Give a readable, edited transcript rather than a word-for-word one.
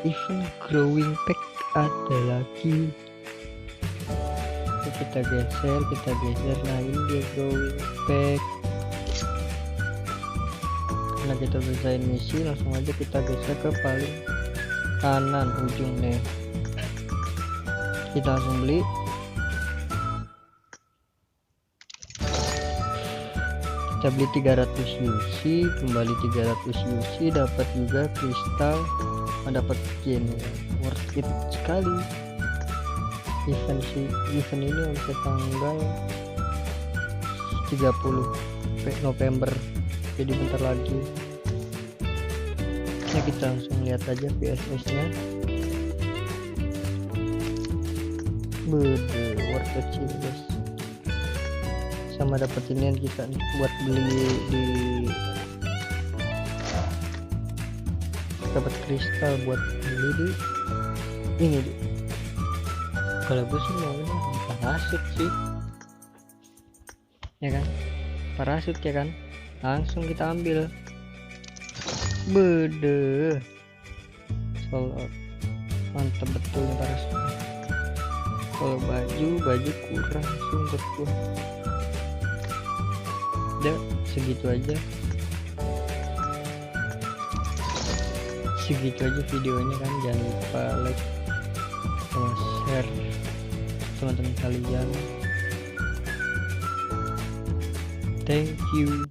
event growing pack ada lagi. Kita geser. Nah ini dia growing pack. Karena kita selesai misi, langsung aja kita geser ke paling kanan ujung nih. Kita langsung beli. Kita beli 300 UC, kembali 300 UC, dapat juga kristal, dapat skin. Worth it sekali. Event ini sampai tanggal 30 November, jadi bentar lagi. Nah kita langsung lihat aja PSS nya. Worth it sih guys. Sama dapat ini kita nih buat beli di, dapat kristal buat beli di ini di. Kalau gue sih mau parasut sih, ya kan, parasut ya kan, langsung kita ambil. Soal mantap betul nih parasut. Kalau baju kurang sih menurut gue. Udah segitu aja videonya kan. Jangan lupa like sama share teman-teman kalian. Thank you.